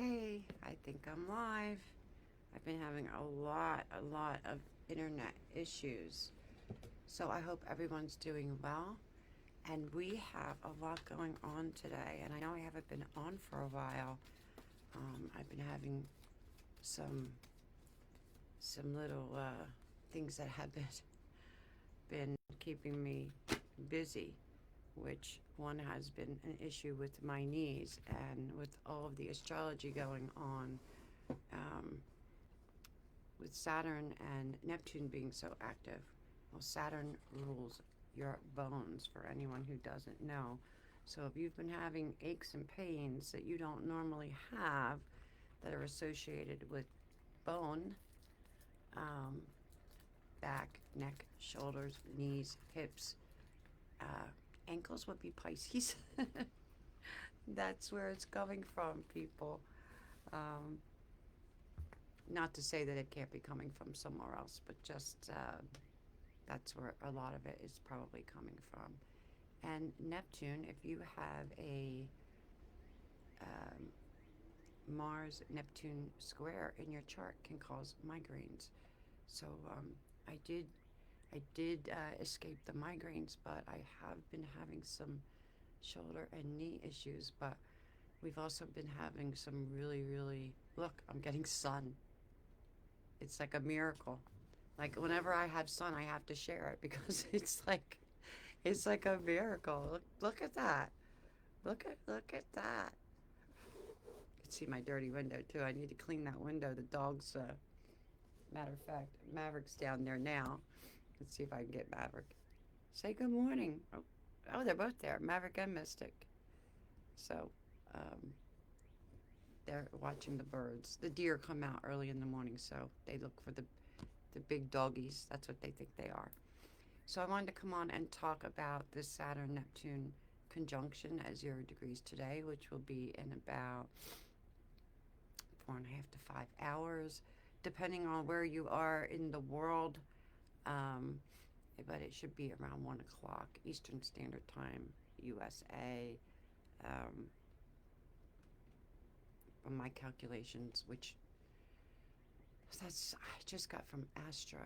Okay, I think I'm live. I've been having a lot of internet issues. So I hope everyone's doing well. And we have a lot going on today. And I know I haven't been on for a while. I've been having some little things that have been keeping me busy, which one has been an issue with my knees, and with all of the astrology going on, um, with Saturn and Neptune being so active. Well, Saturn rules your bones, for anyone who doesn't know. So if you've been having aches and pains that you don't normally have, that are associated with bone, um, back, neck, shoulders, knees, hips, uh, ankles would be Pisces. That's where it's coming from, people. Um, Not to say that it can't be coming from somewhere else, but just that's where a lot of it is probably coming from. And Neptune, if you have a um, Mars Neptune square in your chart, can cause migraines. So I did escape the migraines, but I have been having some shoulder and knee issues. But we've also been having some really, look, I'm getting sun. It's like a miracle. Like whenever I have sun, I have to share it because it's like a miracle. Look at that. Look at that. You can see my dirty window too. I need to clean that window. The dog's matter of fact, Maverick's down there now. Let's see if I can get Maverick. Say good morning. Oh, they're both there, Maverick and Mystic. So um, they're watching the birds. The deer come out early in the morning, so they look for the big doggies. That's what they think they are. So I wanted to come on and talk about this Saturn Neptune conjunction at 0 degrees today, which will be in about 4.5 to 5 hours, depending on where you are in the world. Um, but it should be around 1 o'clock Eastern Standard Time, USA. Um, from my calculations, which I just got from Astro.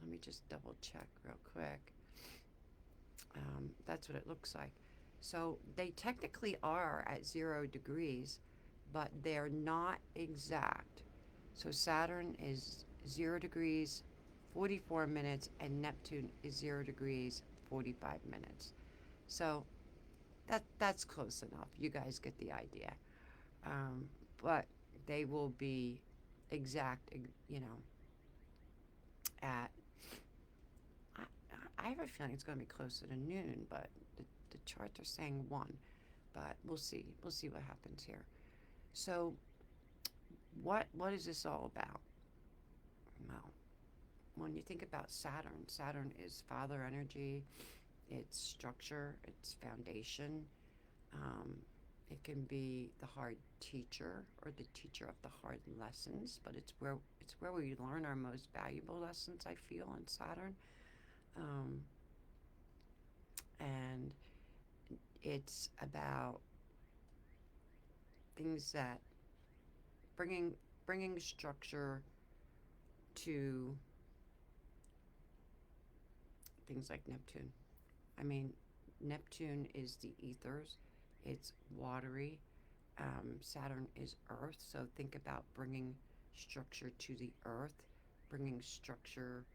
Let me just double check real quick. That's what it looks like. So they technically are at 0 degrees, but they're not exact. So Saturn is 0 degrees, 44 minutes, and Neptune is 0 degrees, 45 minutes. So that's close enough. You guys get the idea. But they will be exact, at. I, I have a feeling it's going to be closer to noon, but the charts are saying 1. But we'll see. We'll see what happens here. So, what is this all about? Well, when you think about Saturn, Saturn is father energy, it's structure, it's foundation. Um, it can be the hard teacher or the teacher of the hard lessons, but it's where we learn our most valuable lessons. I feel in Saturn, um, and it's about things that bringing bringing structure to things like Neptune. I mean, Neptune is the ethers, it's watery. Saturn is earth, so think about bringing structure to the earth, bringing structure,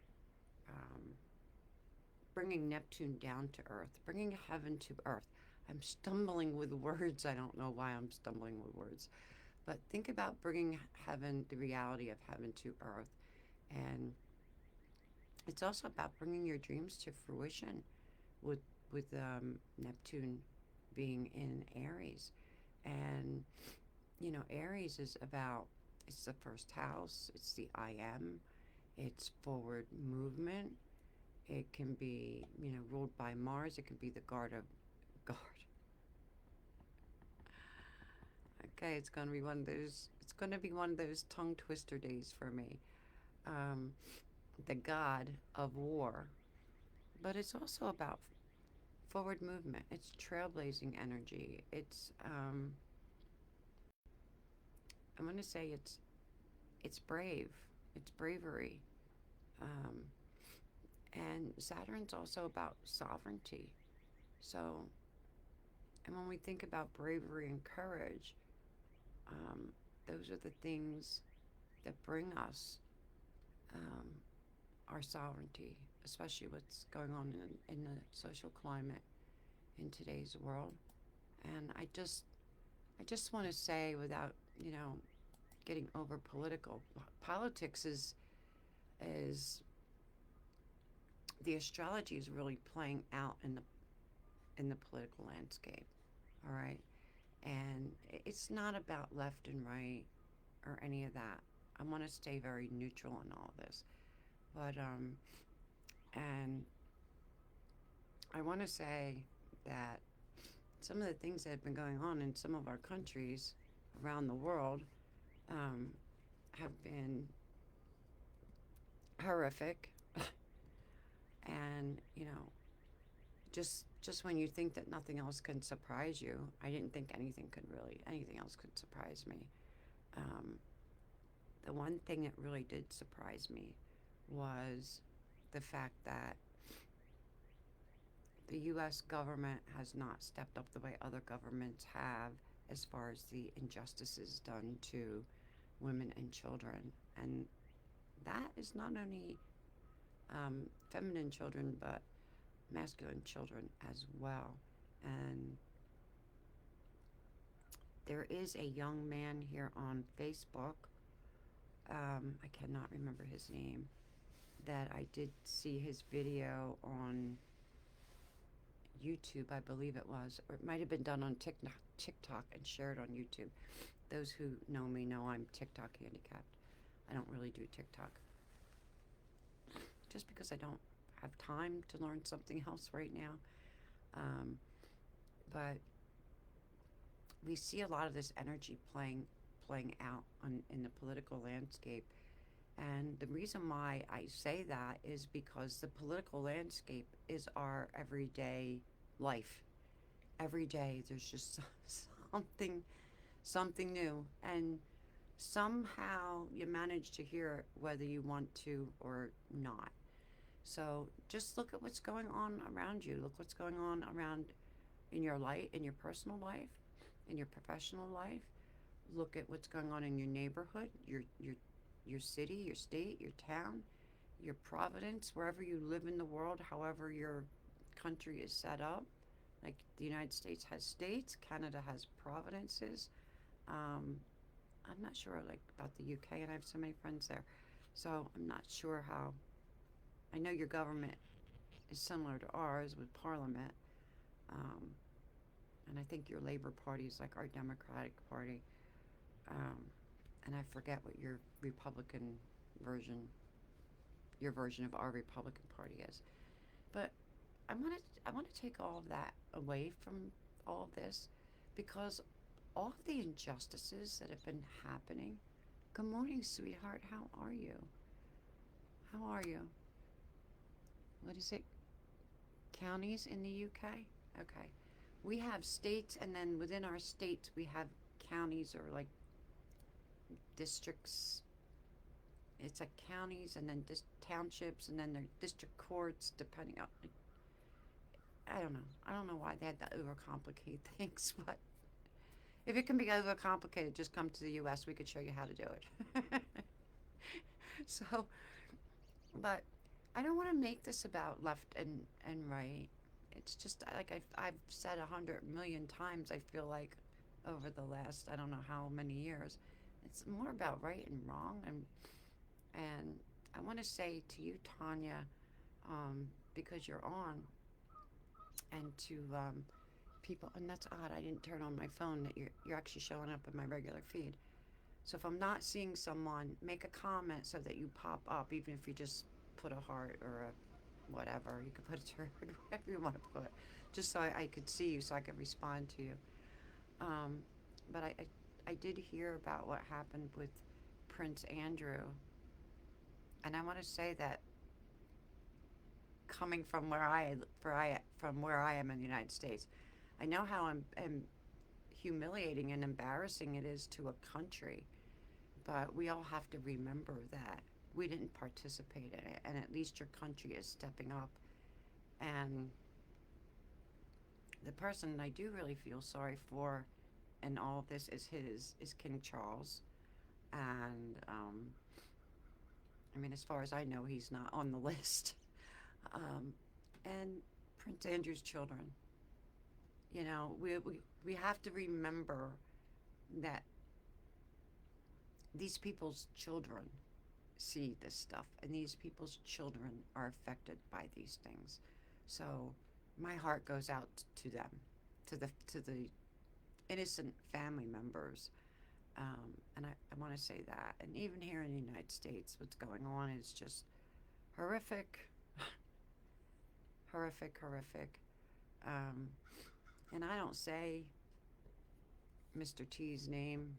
um, bringing Neptune down to earth, bringing heaven to earth. I'm stumbling with words. I don't know why I'm stumbling with words. But think about bringing heaven, the reality of heaven, to earth. And it's also about bringing your dreams to fruition with, Neptune being in Aries. And, Aries is about, it's the first house, it's the I am, it's forward movement. It can be, ruled by Mars. It can be the guard. Okay, it's gonna be one of those. It's gonna be one of those tongue twister days for me. Um, the god of war, but it's also about forward movement. It's trailblazing energy. It's I want to say it's brave. It's bravery. Um, and Saturn's also about sovereignty. So, and when we think about bravery and courage, um, those are the things that bring us um, our sovereignty, especially what's going on in the social climate in today's world. And I just want to say, without getting over political, politics is the astrology is really playing out in the political landscape. All right, and it's not about left and right or any of that. I want to stay very neutral in all this, but and I want to say that some of the things that have been going on in some of our countries around the world um, have been horrific, and just when you think that nothing else can surprise you, I didn't think anything else could surprise me. Um, the one thing that really did surprise me was the fact that the U.S. government has not stepped up the way other governments have as far as the injustices done to women and children. And that is not only feminine children, but masculine children as well. And there is a young man here on Facebook, I cannot remember his name, that I did see his video on YouTube, I believe it was, or it might have been done on TikTok and shared on YouTube. Those who know me know I'm TikTok handicapped. I don't really do TikTok just because I don't have time to learn something else right now. But we see a lot of this energy playing out in the political landscape. And the reason why I say that is because the political landscape is our everyday life. Every day there's just something new, and somehow you manage to hear it whether you want to or not. So just look at what's going on around you. Look what's going on around in your life, in your personal life, in your professional life. Look at what's going on in your neighborhood, your city, your state, your town, your province, wherever you live in the world, however your country is set up. Like the United States has states, Canada has provinces. I'm not sure like about the UK, and I have so many friends there. So I'm not sure how. I know your government is similar to ours with Parliament, um, and I think your Labor Party is like our Democratic Party, and I forget what your Republican version, your version of our Republican Party is. But I want to take all of that away from all of this, because all of the injustices that have been happening. Good morning, sweetheart. How are you? How are you? What is it? Counties in the UK? Okay. We have states, and then within our states, we have counties or like districts. It's like counties, and then townships, and then their district courts, depending on. I don't know. I don't know why they had to overcomplicate things, but if it can be overcomplicated, just come to the U.S. We could show you how to do it. So, but I don't want to make this about left and right. It's just like I've said 100 million times, I feel like, over the last, I don't know how many years. It's more about right and wrong. And I want to say to you, Tanya, because you're on, and to people, and that's odd, I didn't turn on my phone, that you're actually showing up in my regular feed. So if I'm not seeing someone, make a comment so that you pop up, even if you just put a heart or a whatever. You could put a turd, whatever you want to put, just so I could see you, so I could respond to you. But I did hear about what happened with Prince Andrew, and I want to say that coming from where I am in the United States, I know how humiliating and embarrassing it is to a country But we all have to remember that we didn't participate in it, and at least your country is stepping up. And the person I do really feel sorry for in all of this is King Charles. And I mean, as far as I know, he's not on the list. Um, and Prince Andrew's children. You know, we have to remember that these people's children see this stuff, and these people's children are affected by these things. So my heart goes out to them, to the innocent family members. And I want to say that. And even here in the United States, what's going on is just horrific, horrific, horrific. Um, and I don't say Mr. T's name,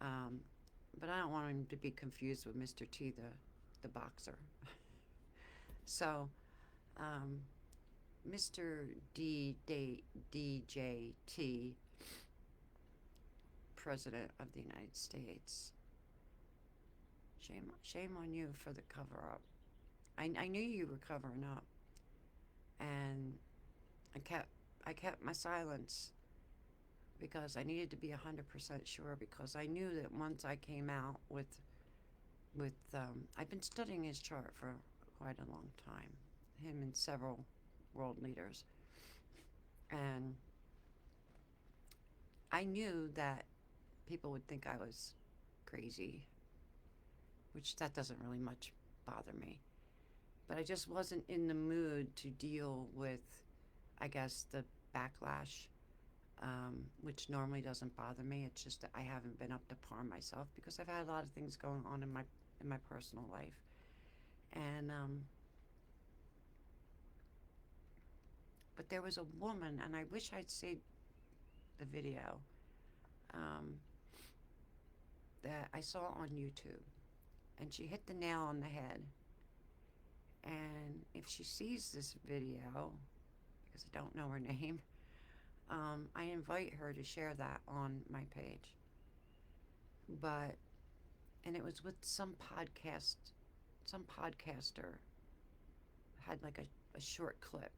um, but I don't want him to be confused with Mr. T, the boxer. So, um, Mr. DJT, President of the United States, shame on you for the cover up. I knew you were covering up, and I kept my silence because I needed to be 100% sure, because I knew that once I came out with I've been studying his chart for quite a long time, him and several world leaders, and I knew that people would think I was crazy, which that doesn't really much bother me, but I just wasn't in the mood to deal with, I guess, the backlash, which normally doesn't bother me. It's just that I haven't been up to par myself because I've had a lot of things going on in my personal life. And but there was a woman, and I wish I'd seen the video, that I saw on YouTube, and she hit the nail on the head. And if she sees this video, because I don't know her name, I invite her to share that on my page. And it was with some podcaster had like a short clip,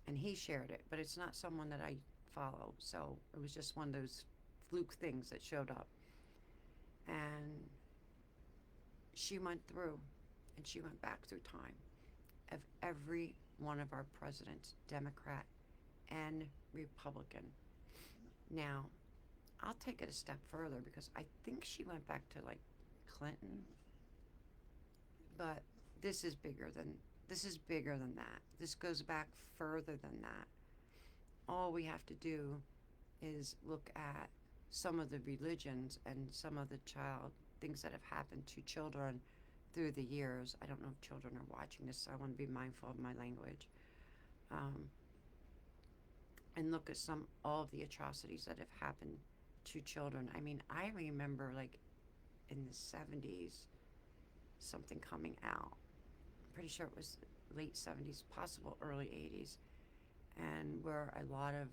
and he shared it, but it's not someone that I follow, so it was just one of those fluke things that showed up. And she went through, and she went back through time of every one of our presidents, Democrat and Republican. Now, I'll take it a step further, because I think she went back to like Clinton, but this is bigger than that. This goes back further than that. All we have to do is look at some of the religions and some of the things that have happened to children through the years. I don't know if children are watching this, so I want to be mindful of my language. And look at all of the atrocities that have happened to children. I mean, I remember like in the 70s something coming out. I'm pretty sure it was late 70s, possible early 80s, and where a lot of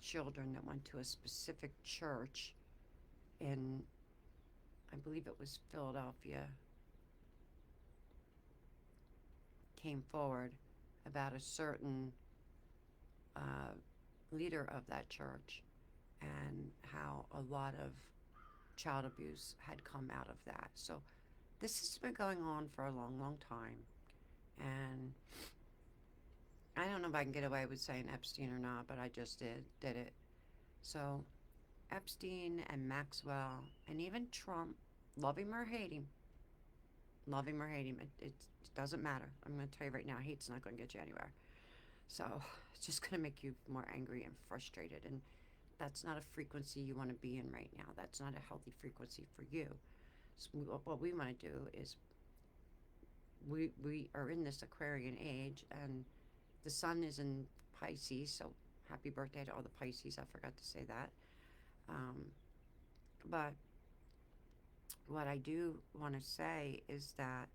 children that went to a specific church in, I believe it was Philadelphia, came forward about a certain leader of that church, and how a lot of child abuse had come out of that. So this has been going on for a long, long time, and I don't know if I can get away with saying Epstein or not, but I just did it. So Epstein and Maxwell and even Trump, love him or hate him, it doesn't matter. I'm going to tell you right now, hate's not going to get you anywhere. So it's just going to make you more angry and frustrated, and that's not a frequency you want to be in right now. That's not a healthy frequency for you. So what we want to do is, we are in this Aquarian age, and the sun is in Pisces, so happy birthday to all the Pisces. I forgot to say that. But what I do want to say is that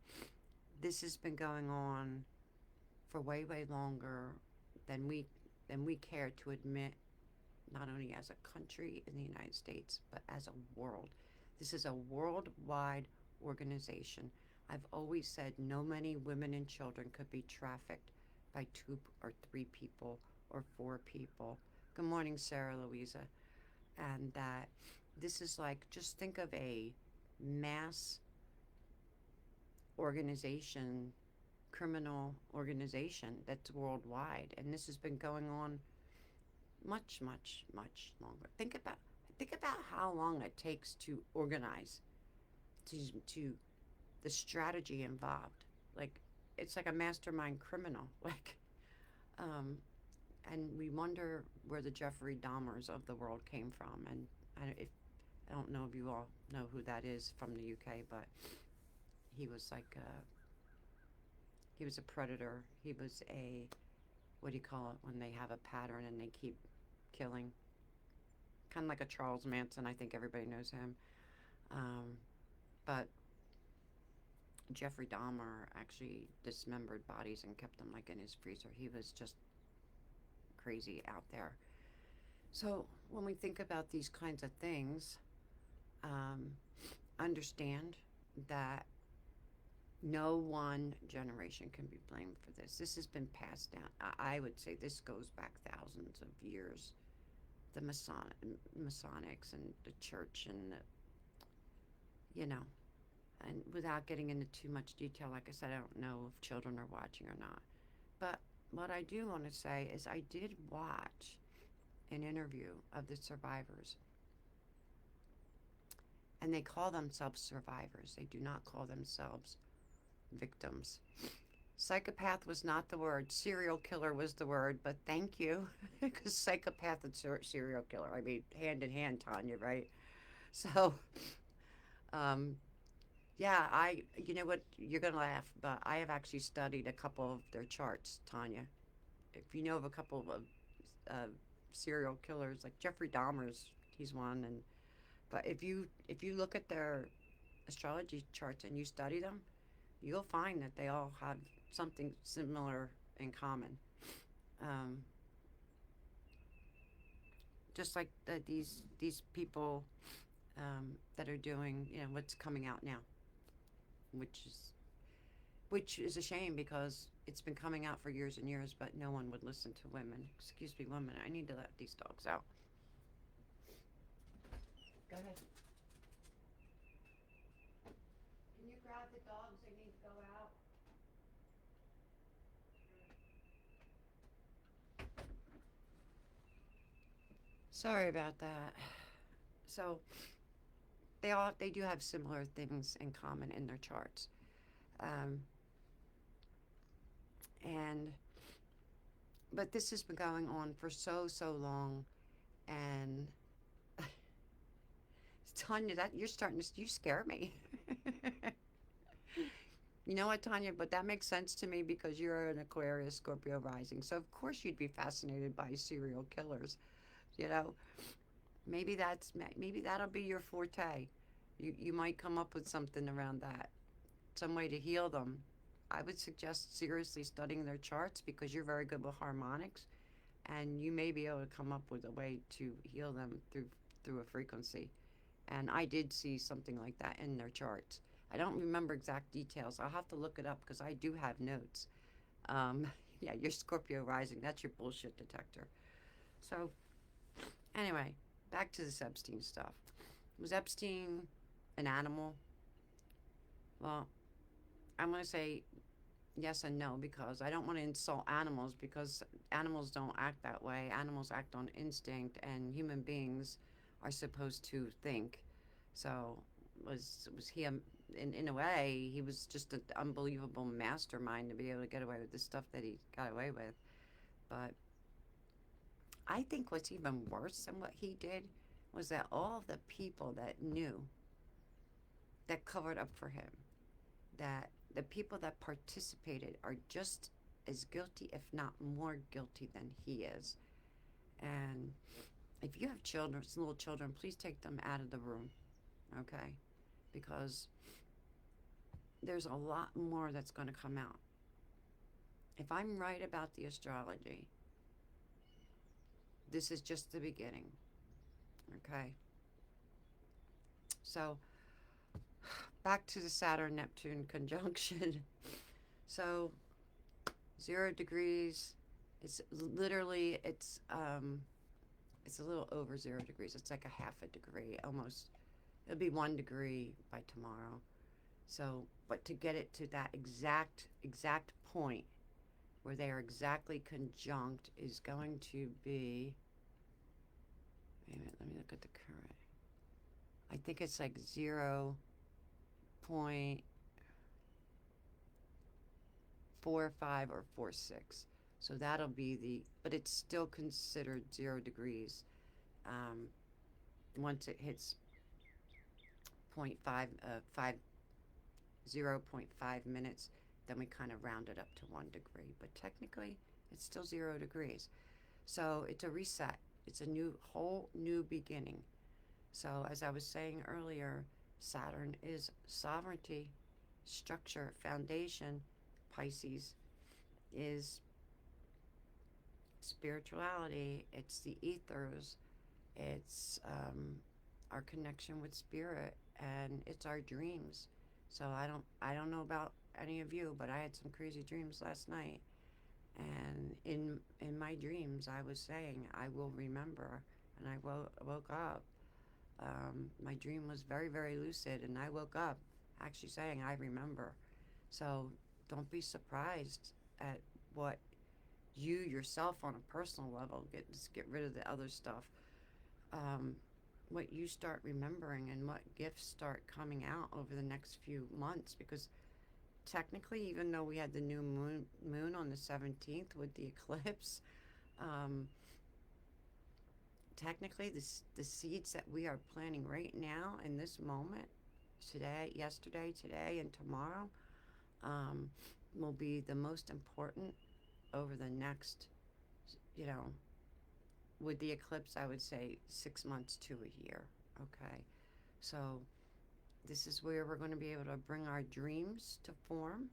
this has been going on for way, way longer than we care to admit, not only as a country in the United States, but as a world. This is a worldwide organization. I've always said no many women and children could be trafficked by 2 or 3 people or 4 people. Good morning, Sarah Louisa. And that this is like, just think of a mass organization, criminal organization that's worldwide. And this has been going on much, much, much longer. Think about how long it takes to organize, to the strategy involved. Like, it's like a mastermind criminal. Like, um, and we wonder where the Jeffrey Dahmers of the world came from. And I don't know if you all know who that is from the UK, but he was like he was a predator. He was a, what do you call it when they have a pattern and they keep killing? Kind of like a Charles Manson. I think everybody knows him. But Jeffrey Dahmer actually dismembered bodies and kept them like in his freezer. He was just crazy out there. So when we think about these kinds of things, understand that no one generation can be blamed for this. This has been passed down. I would say this goes back thousands of years. The Masonics and the church and and without getting into too much detail, like I said, I don't know if children are watching or not. But what I do want to say is I did watch an interview of the survivors. And they call themselves survivors. They do not call themselves victims. Psychopath was not the word. Serial killer was the word, but thank you. Because psychopath and serial killer, I mean, hand in hand, Tanya, right? So, yeah, you know what, you're going to laugh, but I have actually studied a couple of their charts, Tanya. If you know of a couple of serial killers, like Jeffrey Dahmer's, he's one, but if you look at their astrology charts and you study them, you'll find that they all have something similar in common. Just like these people that are doing, what's coming out now, which is a shame because it's been coming out for years and years, but no one would listen to women. Excuse me, 1 minute. I need to let these dogs out. Go ahead. Can you grab the dogs? They need to go out. Sorry about that. So they do have similar things in common in their charts, but this has been going on for so long, and Tanya, that you scare me. You know what, Tanya? But that makes sense to me because you're an Aquarius, Scorpio rising, so of course you'd be fascinated by serial killers. You know, maybe that'll be your forte. You might come up with something around that, some way to heal them. I would suggest seriously studying their charts because you're very good with harmonics, and you may be able to come up with a way to heal them through a frequency. And I did see something like that in their charts. I don't remember exact details. I'll have to look it up because I do have notes. Yeah, you're Scorpio rising. That's your bullshit detector. So, anyway, back to this Epstein stuff. Was Epstein an animal? Well, I'm going to say yes and no because I don't want to insult animals because animals don't act that way. Animals act on instinct, and human beings are supposed to think. So was he in a way he was just an unbelievable mastermind to be able to get away with the stuff that he got away with. But I think what's even worse than what he did was that all of the people that knew, that covered up for him, that the people that participated are just as guilty, if not more guilty than he is. And if you have children, little children, please take them out of the room, okay? Because there's a lot more that's going to come out. If I'm right about the astrology, this is just the beginning, okay? So back to the Saturn Neptune conjunction. So 0 degrees. It's literally it's a little over 0 degrees. It's like a half a degree almost. It'll be 1 degree by tomorrow. So, but to get it to that exact point where they are exactly conjunct is going to be. Wait a minute. Let me look at the current. I think it's like 0.45 or 46. So that'll be but it's still considered 0 degrees. Um, Once it hits 0.5 minutes, then we kind of round it up to 1 degree. But technically, it's still 0 degrees. So it's a reset. It's a whole new beginning. So as I was saying earlier, Saturn is sovereignty, structure, foundation. Pisces is spirituality. It's the ethers. It's our connection with spirit, and it's our dreams. So I don't know about any of you, but I had some crazy dreams last night. And in my dreams, I was saying, I will remember. And I woke up. My dream was very, very lucid, and I woke up actually saying, I remember. So don't be surprised at what you yourself on a personal level, just get rid of the other stuff. What you start remembering and what gifts start coming out over the next few months, because technically, even though we had the new moon on the 17th with the eclipse, technically the seeds that we are planting right now in this moment, yesterday, today, and tomorrow, will be the most important over the next, you know, with the eclipse, I would say 6 months to a year. Okay, so this is where we're going to be able to bring our dreams to form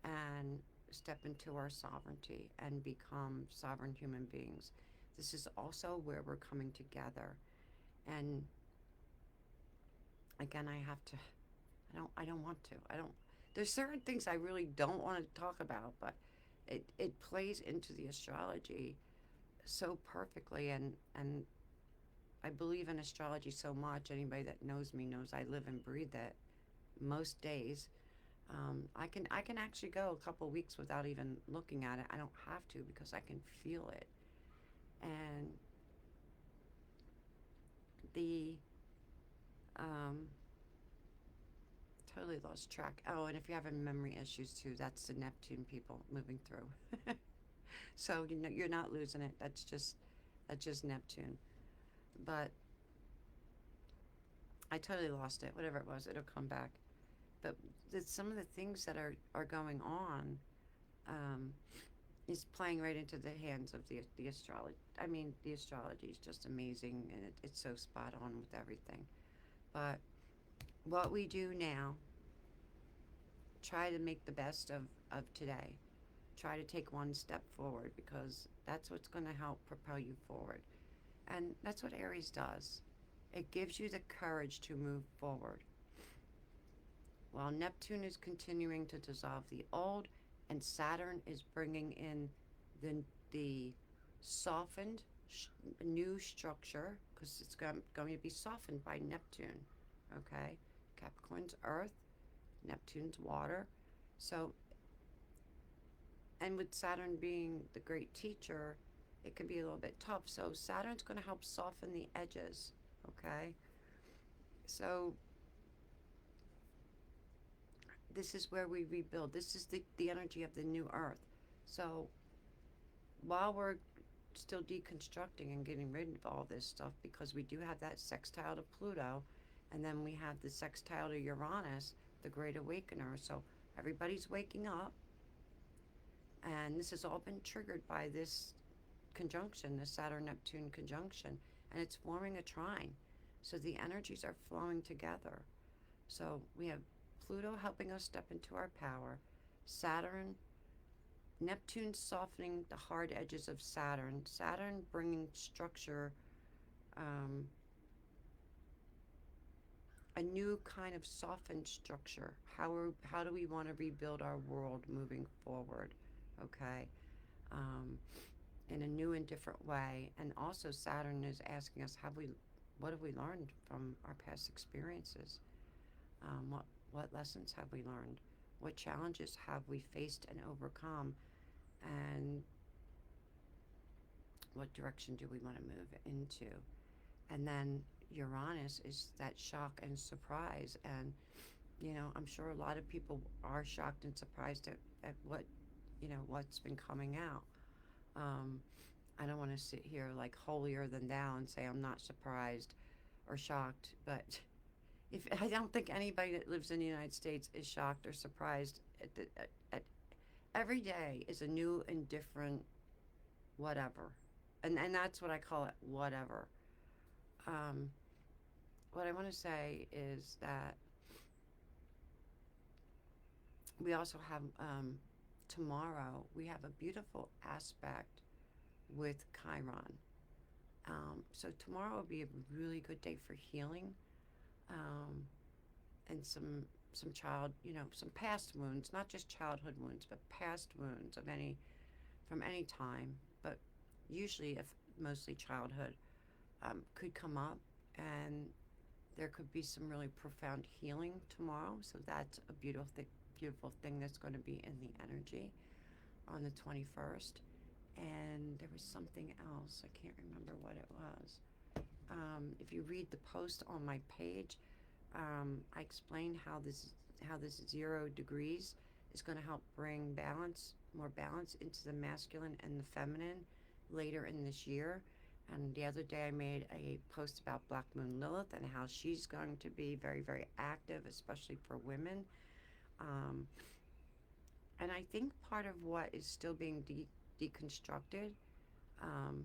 and step into our sovereignty and become sovereign human beings. This is also where we're coming together. And again, I don't want to. There's certain things I really don't want to talk about, but it plays into the astrology so perfectly, and I believe in astrology so much. Anybody that knows me knows I live and breathe it most days. I can actually go a couple weeks without even looking at it. I don't have to because I can feel it. And the totally lost track. Oh, and if you're having memory issues too, that's the Neptune people moving through. So you're not losing it. That's just Neptune. But I totally lost it. Whatever it was, it'll come back. But some of the things that are going on is playing right into the hands of the astrology. I mean, the astrology is just amazing, and it's so spot on with everything. But what we do now, try to make the best of today. Try to take one step forward, because that's what's going to help propel you forward. And that's what Aries does. It gives you the courage to move forward. While Neptune is continuing to dissolve the old, and Saturn is bringing in the softened new structure, because it's going to be softened by Neptune. Okay? Capricorn's earth, Neptune's water. So, and with Saturn being the great teacher, it can be a little bit tough. So Saturn's going to help soften the edges. Okay? So this is where we rebuild. This is the energy of the new earth. So while we're still deconstructing and getting rid of all this stuff, because we do have that sextile to Pluto, and then we have the sextile to Uranus, the great awakener. So everybody's waking up, and this has all been triggered by this conjunction, the Saturn-Neptune conjunction, and it's forming a trine. So the energies are flowing together. So we have Pluto helping us step into our power, Neptune softening the hard edges of Saturn bringing structure, a new kind of softened structure. How do we want to rebuild our world moving forward? Okay, um, in a new and different way. And also, Saturn is asking us, what have we learned from our past experiences? What lessons have we learned? What challenges have we faced and overcome? And what direction do we want to move into? And then Uranus is that shock and surprise. And, I'm sure a lot of people are shocked and surprised at what's been coming out. Um, I don't want to sit here like holier than thou and say I'm not surprised or shocked, but if I don't think anybody that lives in the United States is shocked or surprised at every day is a new and different whatever, and that's what I call it, whatever. Um, what I want to say is that we also have tomorrow we have a beautiful aspect with Chiron. So tomorrow will be a really good day for healing, um, and some past wounds, not just childhood wounds, but past wounds of any from any time, but usually if mostly childhood, could come up, and there could be some really profound healing tomorrow. So that's a beautiful thing that's going to be in the energy on the 21st. And there was something else. I can't remember what it was. If you read the post on my page, I explain how this 0 degrees is going to help bring more balance into the masculine and the feminine later in this year. And the other day I made a post about Black Moon Lilith and how she's going to be very, very active, especially for women. Um, and I think part of what is still being deconstructed, um,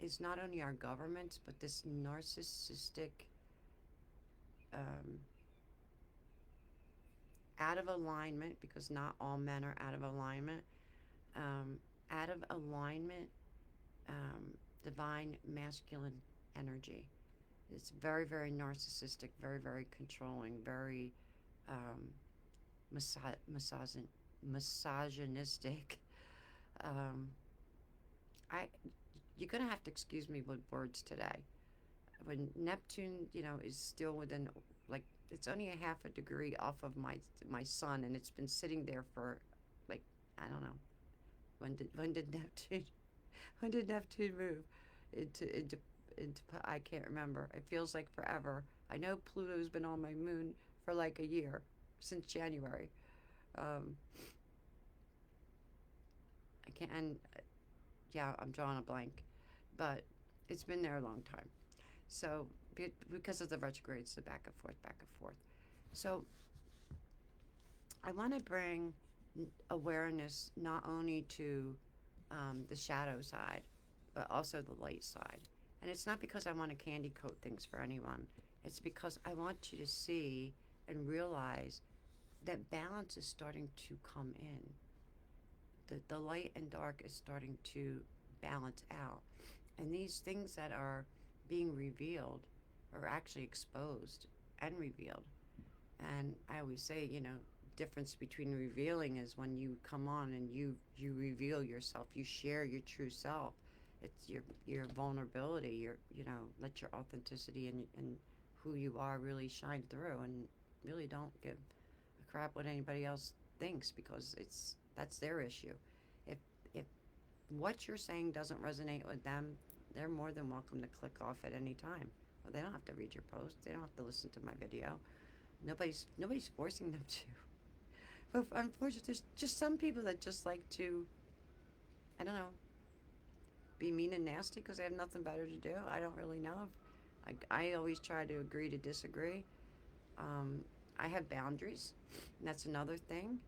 is not only our governments, but this narcissistic, um, out of alignment, because not all men are out of alignment, um, out of alignment, um, divine masculine energy. It's very, very narcissistic, very, very controlling, very um, misogynistic. Um, I you're gonna have to excuse me with words today. When Neptune, is still within, like, it's only a half a degree off of my sun, and it's been sitting there for, like, I don't know, when did Neptune when did Neptune move into I can't remember. It feels like forever. I know Pluto's been on my moon for like a year, since January. Um, I can't, and yeah, I'm drawing a blank, but it's been there a long time. So because of the retrogrades, the back and forth, back and forth. So I want to bring awareness not only to the shadow side, but also the light side. And it's not because I want to candy coat things for anyone. It's because I want you to see and realize that balance is starting to come in. The light and dark is starting to balance out. And these things that are being revealed are actually exposed and revealed. And I always say, difference between revealing is when you come on and you reveal yourself, you share your true self. It's your vulnerability, let your authenticity and who you are really shine through, and really don't give a crap what anybody else thinks, because that's their issue. If what you're saying doesn't resonate with them, they're more than welcome to click off at any time. Well, they don't have to read your post. They don't have to listen to my video. Nobody's forcing them to. But unfortunately, there's just some people that just like to, I don't know, be mean and nasty because they have nothing better to do. I don't really know. I always try to agree to disagree. I have boundaries, and that's another thing.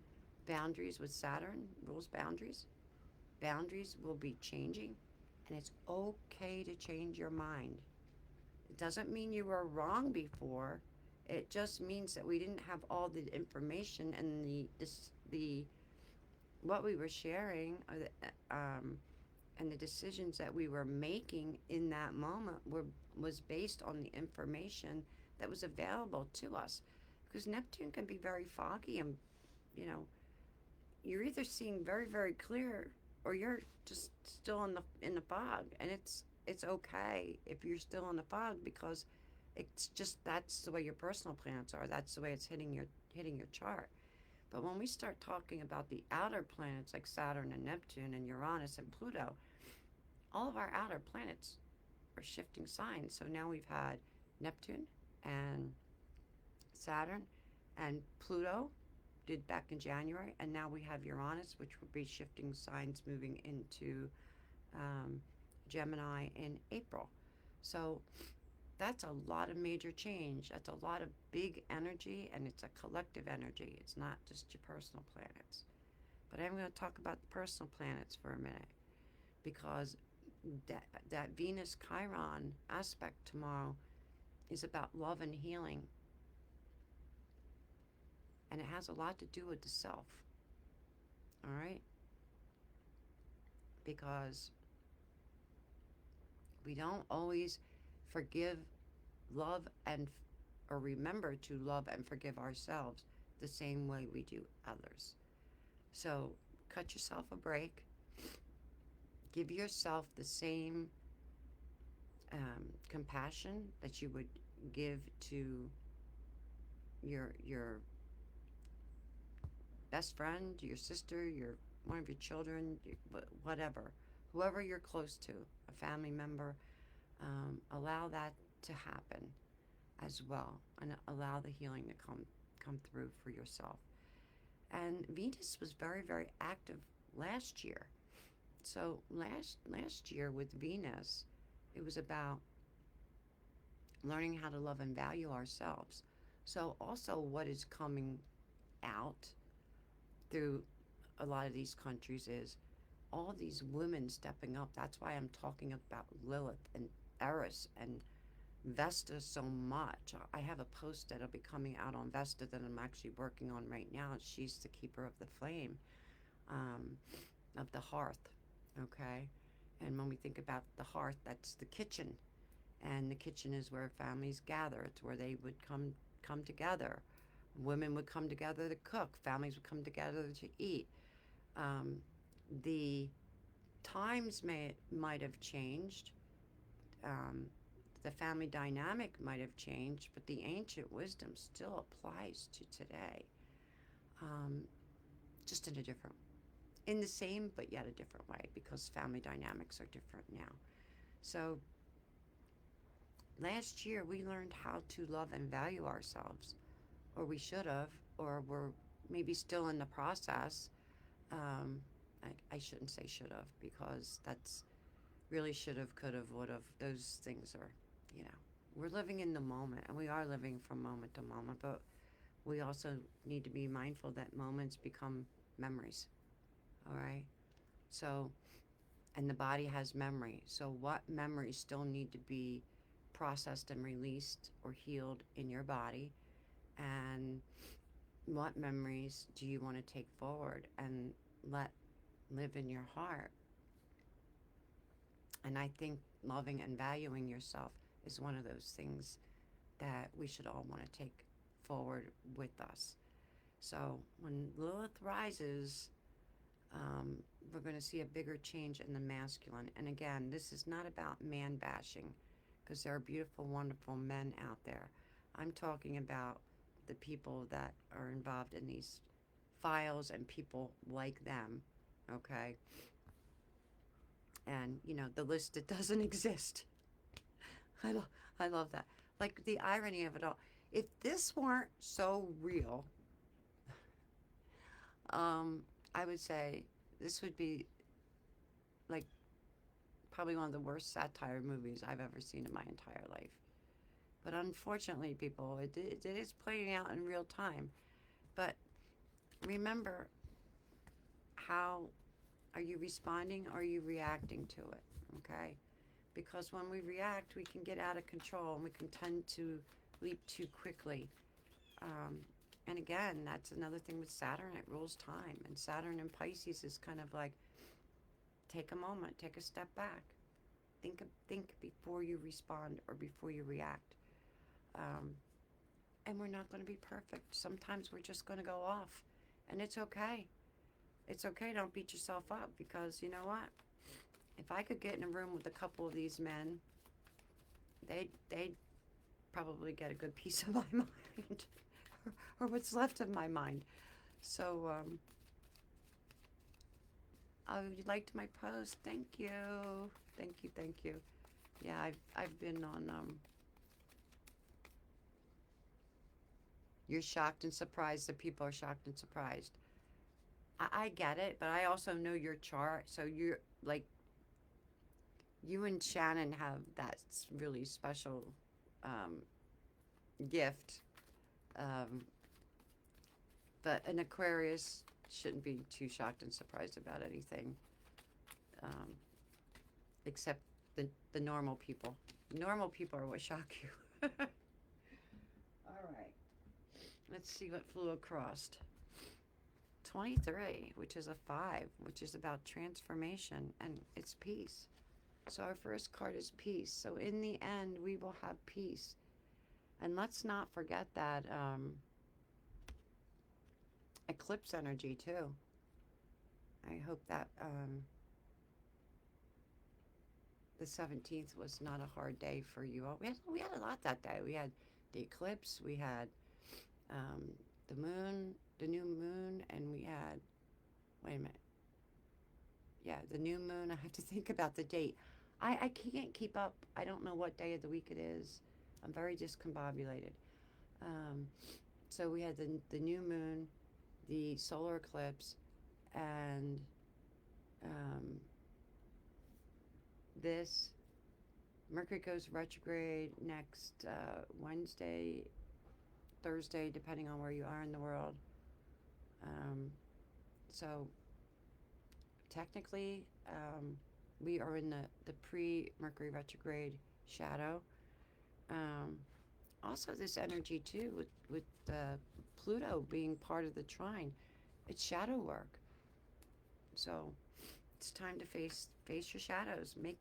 Boundaries with Saturn rules boundaries. Boundaries will be changing, and it's okay to change your mind. It doesn't mean you were wrong before. It just means that we didn't have all the information and the what we were sharing, and the decisions that we were making in that moment was based on the information that was available to us. Because Neptune can be very foggy, and you know, you're either seeing very, very clear, or you're just still in the fog. And it's okay if you're still in the fog, because it's just, that's the way your personal planets are. That's the way it's hitting your chart. But when we start talking about the outer planets like Saturn and Neptune and Uranus and Pluto, all of our outer planets are shifting signs. So now we've had Neptune and Saturn and Pluto did back in January, and now we have Uranus, which will be shifting signs moving into um, Gemini in April. So that's a lot of major change. That's a lot of big energy, and it's a collective energy. It's not just your personal planets. But I'm going to talk about the personal planets for a minute, because that Venus Chiron aspect tomorrow is about love and healing, and it has a lot to do with the self. All right? Because we don't always forgive, love, and or remember to love and forgive ourselves the same way we do others. So cut yourself a break. Give yourself the same compassion that you would give to your best friend, your sister, your one of your children, whatever, whoever you're close to, a family member. Allow that to happen as well, and allow the healing to come through for yourself. And Venus was very, very active last year. So last year with Venus, it was about learning how to love and value ourselves. So also what is coming out through a lot of these countries is all these women stepping up. That's why I'm talking about Lilith and Aries and Vesta so much. I have a post that'll be coming out on Vesta that I'm actually working on right now. She's the keeper of the flame, of the hearth, okay? And when we think about the hearth, that's the kitchen. And the kitchen is where families gather. It's where they would come together. Women would come together to cook. Families would come together to eat. The times might have changed. The family dynamic might have changed, but the ancient wisdom still applies to today. Just in the same, but yet a different way, because family dynamics are different now. So last year we learned how to love and value ourselves, or we should have, or we're maybe still in the process. I shouldn't say should have, because that's really should have, could have, would have. Those things are, we're living in the moment, and we are living from moment to moment, but we also need to be mindful that moments become memories. All right? So, and the body has memory. So what memories still need to be processed and released or healed in your body? And what memories do you want to take forward and let live in your heart? And I think loving and valuing yourself is one of those things that we should all want to take forward with us. So when Lilith rises, we're going to see a bigger change in the masculine. And again, this is not about man bashing, because there are beautiful, wonderful men out there. I'm talking about the people that are involved in these files and people like them, okay? And, the list that doesn't exist. I love that. Like, the irony of it all. If this weren't so real, I would say this would be, like, probably one of the worst satire movies I've ever seen in my entire life. But unfortunately, people, it is playing out in real time. But remember, how are you responding, or are you reacting to it? Okay? Because when we react, we can get out of control, and we can tend to leap too quickly. And again, that's another thing with Saturn. It rules time. And Saturn in Pisces is kind of like, take a moment, take a step back. Think before you respond or before you react. And we're not going to be perfect. Sometimes we're just going to go off. And it's okay. It's okay. Don't beat yourself up, because you know what? If I could get in a room with a couple of these men, they'd probably get a good piece of my mind, or what's left of my mind. So, oh, you liked my post. Thank you. Thank you. Thank you. Yeah, I've been on. You're shocked and surprised that people are shocked and surprised. I get it, but I also know your chart, so you're like, you and Shannon have that really special um, gift. Um, but an Aquarius shouldn't be too shocked and surprised about anything, um, except the normal people. Normal people are what shock you. All right. Let's see what flew across. 23, which is a 5, which is about transformation, and it's peace. So our first card is peace. So in the end, we will have peace. And let's not forget that eclipse energy too. I hope that the 17th was not a hard day for you all. We had a lot that day. We had the eclipse, we had um, the moon, the new moon, and we had, wait a minute. Yeah, the new moon. I have to think about the date. I can't keep up. I don't know what day of the week it is. I'm very discombobulated. Um, so we had the new moon, the solar eclipse, and this. Mercury goes retrograde next Wednesday, Thursday, depending on where you are in the world. So technically, we are in the pre-Mercury retrograde shadow. Also, this energy too, with Pluto being part of the trine, it's shadow work. So it's time to face your shadows. Maybe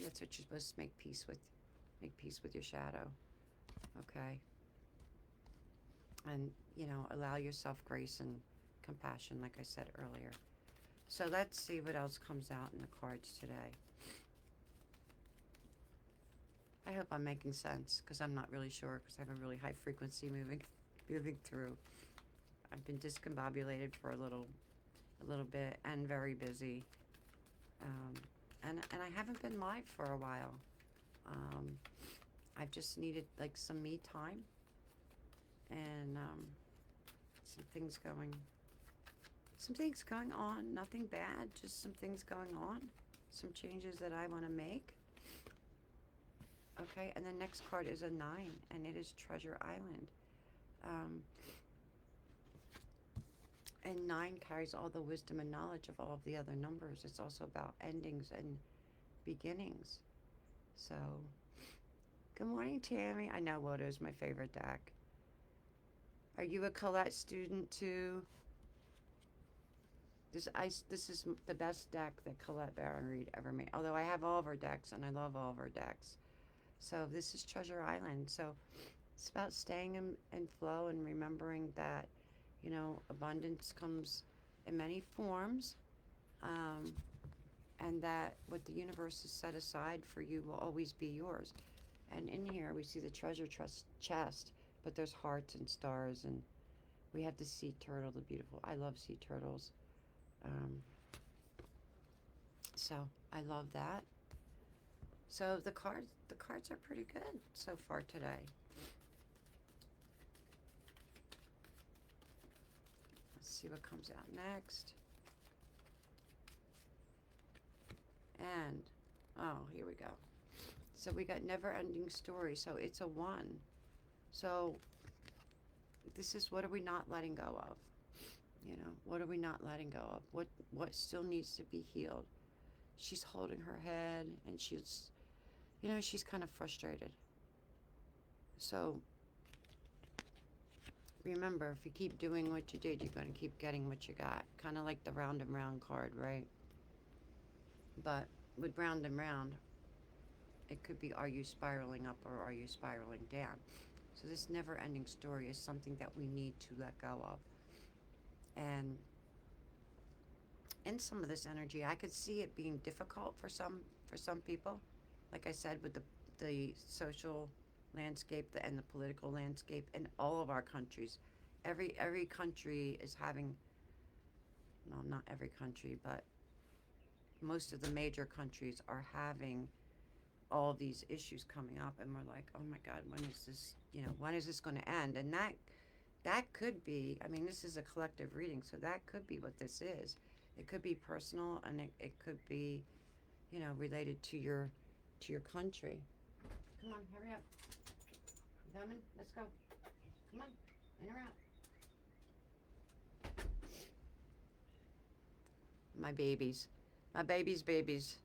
that's what you're supposed to make peace with your shadow. Okay. And allow yourself grace and compassion, like I said earlier. So let's see what else comes out in the cards today. I hope I'm making sense, because I'm not really sure, because I have a really high frequency moving through. I've been discombobulated for a little bit, and very busy. And I haven't been live for a while. I've just needed like some me time, and some things going on. Nothing bad, just some things going on. Some changes that I want to make. Okay, and the next card is a 9, and it is Treasure Island. And 9 carries all the wisdom and knowledge of all of the other numbers. It's also about endings and beginnings. So, good morning, Tammy. I know Wodo is my favorite deck. Are you a Colette student too? This is the best deck that Colette Baron Reed ever made. Although I have all of her decks, and I love all of her decks. So this is Treasure Island. So it's about staying in flow and remembering that, abundance comes in many forms, and that what the universe has set aside for you will always be yours. And in here we see the treasure chest, but there's hearts and stars, and we have the sea turtle, the beautiful. I love sea turtles. So I love that. So the cards are pretty good so far today. Let's see what comes out next. And here we go. So we got Never Ending Story. So it's a 1. So this is, what are we not letting go of? What are we not letting go of? What still needs to be healed? She's holding her head, and she's kind of frustrated. So remember, if you keep doing what you did, you're going to keep getting what you got. Kind of like the round and round card, right? But with round and round, it could be, are you spiraling up or are you spiraling down? So this never-ending story is something that we need to let go of. And in some of this energy, I could see it being difficult for some people. Like I said, with the social landscape and the political landscape in all of our countries, every country is having, no, not every country, but most of the major countries are having all these issues coming up, and we're like, oh my God, when is this? When is this going to end? And that could be. I mean, this is a collective reading, so that could be what this is. It could be personal, and it could be, related to your country. Come on, hurry up. You coming? Let's go. Come on, in or out. My babies. My babies.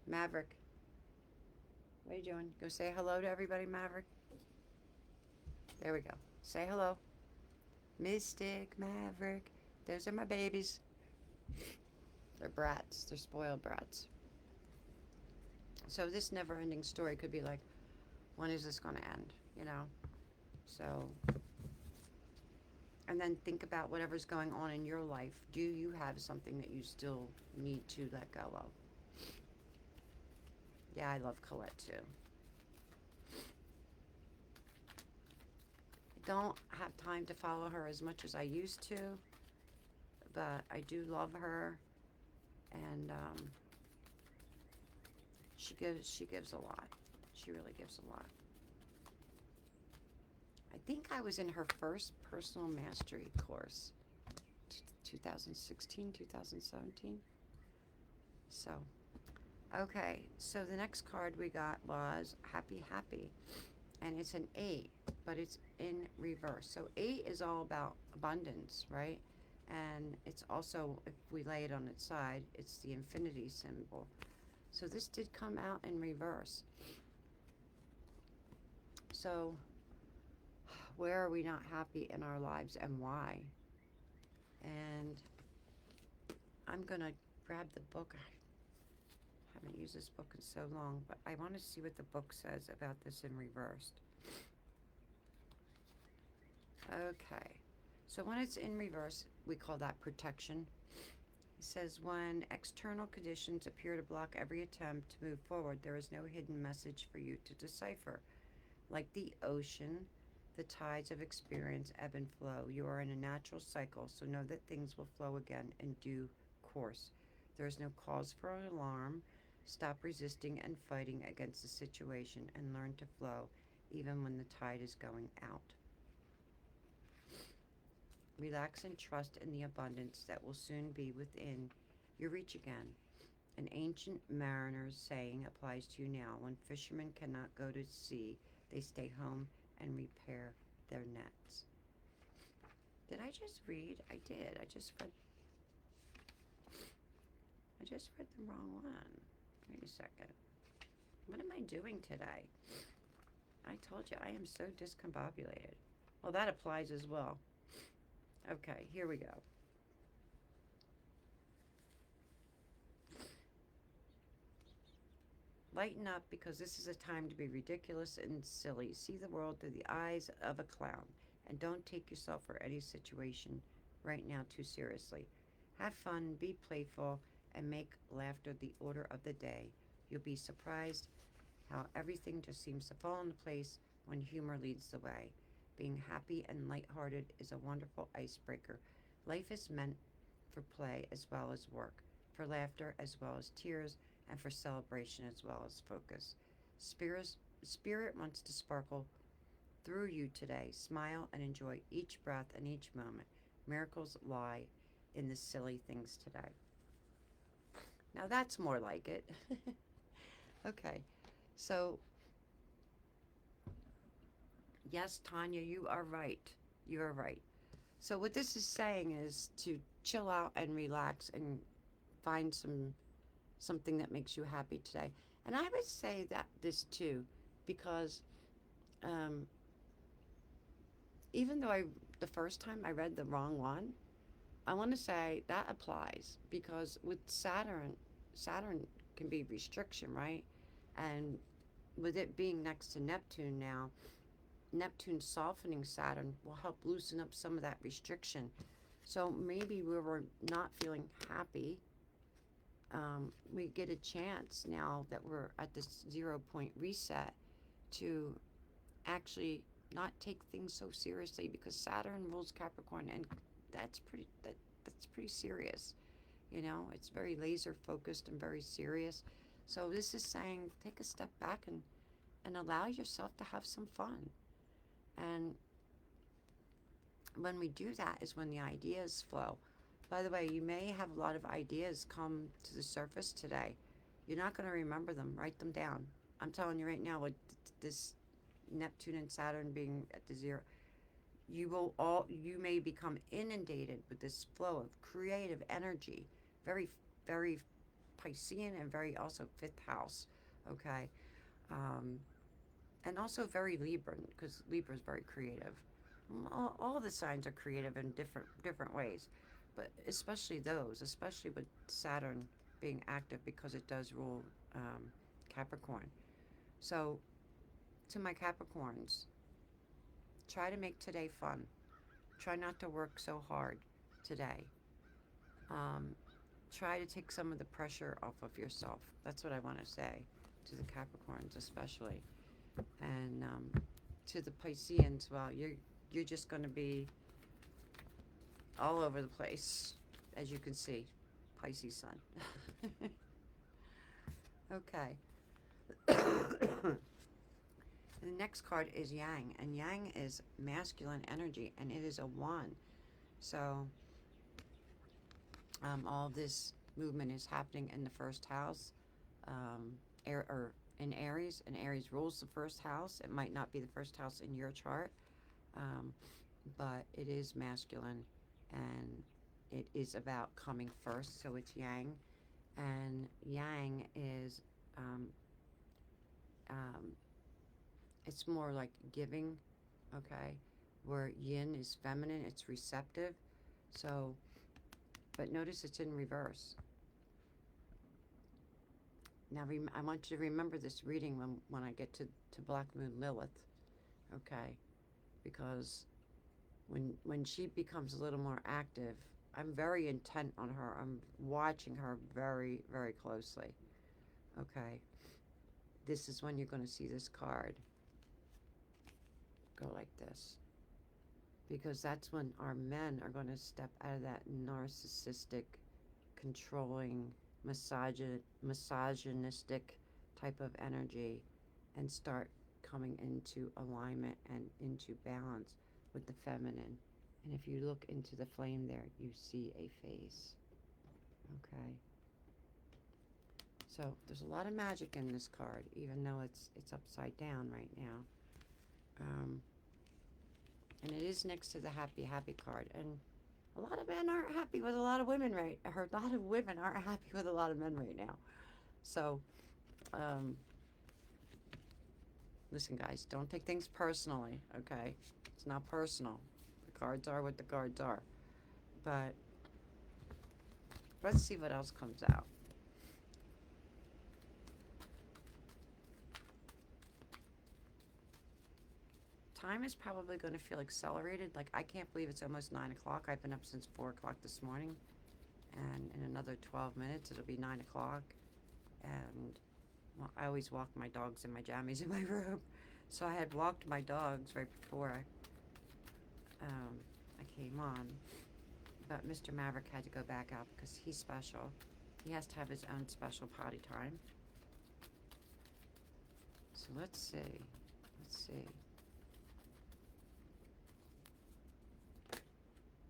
Maverick. What are you doing? Go say hello to everybody, Maverick. There we go. Say hello. Mystic, Maverick. Those are my babies. They're brats. They're spoiled brats. So this never-ending story could be like, when is this going to end? So, and then think about whatever's going on in your life. Do you have something that you still need to let go of? Yeah, I love Colette too. I don't have time to follow her as much as I used to, but I do love her, and she gives a lot. She really gives a lot. I think I was in her first personal mastery course, 2016, 2017. So, okay, so the next card we got was Happy Happy, and it's an 8, but it's in reverse. So 8 is all about abundance, right? And it's also, if we lay it on its side, it's the infinity symbol. So this did come out in reverse. So where are we not happy in our lives, and why? And I'm going to grab the book. I haven't used this book in so long, but I want to see what the book says about this in reversed. Okay, so when it's in reverse, we call that protection. It says, when external conditions appear to block every attempt to move forward, there is no hidden message for you to decipher. Like the ocean, the tides of experience ebb and flow. You are in a natural cycle, so know that things will flow again in due course. There is no cause for alarm. Stop resisting and fighting against the situation and learn to flow even when the tide is going out. Relax and trust in the abundance that will soon be within your reach again. An ancient mariner's saying applies to you now. When fishermen cannot go to sea, they stay home and repair their nets. Did I just read? I did. I just read the wrong one. Wait a second. What am I doing today? I told you I am so discombobulated. Well, that applies as well. Okay, here we go. Lighten up, because this is a time to be ridiculous and silly. See the world through the eyes of a clown, and don't take yourself or any situation right now too seriously. Have fun, be playful, and make laughter the order of the day. You'll be surprised how everything just seems to fall into place when humor leads the way. Being happy and lighthearted is a wonderful icebreaker. Life is meant for play as well as work, for laughter as well as tears, and for celebration as well as focus. Spirit wants to sparkle through you today. Smile and enjoy each breath and each moment. Miracles lie in the silly things today. Now that's more like it. Okay, so yes, Tanya, you are right. You are right. So what this is saying is to chill out and relax and find something that makes you happy today. And I would say that this too, because even though the first time I read the wrong one, I want to say that applies, because with Saturn can be restriction, right? And with it being next to Neptune now, Neptune softening Saturn will help loosen up some of that restriction. So maybe we were not feeling happy. We get a chance now that we're at this 0 point reset to actually not take things so seriously, because Saturn rules Capricorn, and that's pretty serious. You know, it's very laser focused and very serious. So this is saying take a step back and allow yourself to have some fun. And when we do that is when the ideas flow. By the way, you may have a lot of ideas come to the surface today. You're not going to remember them. Write them down. I'm telling you right now, with this Neptune and Saturn being at the 0, you may become inundated with this flow of creative energy, very, very Piscean and very also fifth house. Okay. Um, and also very Libra, because Libra is very creative. All the signs are creative in different ways, but especially with Saturn being active, because it does rule Capricorn. So, to my Capricorns, try to make today fun. Try not to work so hard today. Um, Try to take some of the pressure off of yourself. That's what I want to say to the Capricorns, especially. And to the Pisceans, well, you're just going to be all over the place, as you can see. Pisces sun. Okay. And the next card is Yang, and Yang is masculine energy, and it is a 1. So all this movement is happening in the first house, or in Aries, and Aries rules the first house. It might not be the first house in your chart, but it is masculine, and it is about coming first. So it's Yang, and Yang is it's more like giving, okay, where Yin is feminine, it's receptive. So, but notice it's in reverse. Now, I want you to remember this reading when I get to Black Moon Lilith, okay? Because when she becomes a little more active, I'm very intent on her. I'm watching her very, very closely, okay? This is when you're going to see this card go like this. Because that's when our men are going to step out of that narcissistic, controlling, misogynistic type of energy and start coming into alignment and into balance with the feminine. And if you look into the flame there, you see a face. Okay. So there's a lot of magic in this card, even though it's upside down right now. And it is next to the happy card. And a lot of men aren't happy with a lot of women a lot of women aren't happy with a lot of men right now. So, listen, guys, don't take things personally, okay? It's not personal. The cards are what the cards are. But let's see what else comes out. Time is probably going to feel accelerated. Like, I can't believe it's almost 9 o'clock. I've been up since 4 o'clock this morning. And in another 12 minutes, it'll be 9 o'clock. And, well, I always walk my dogs in my jammies in my room. So I had walked my dogs right before I came on. But Mr. Maverick had to go back out because he's special. He has to have his own special potty time. So let's see.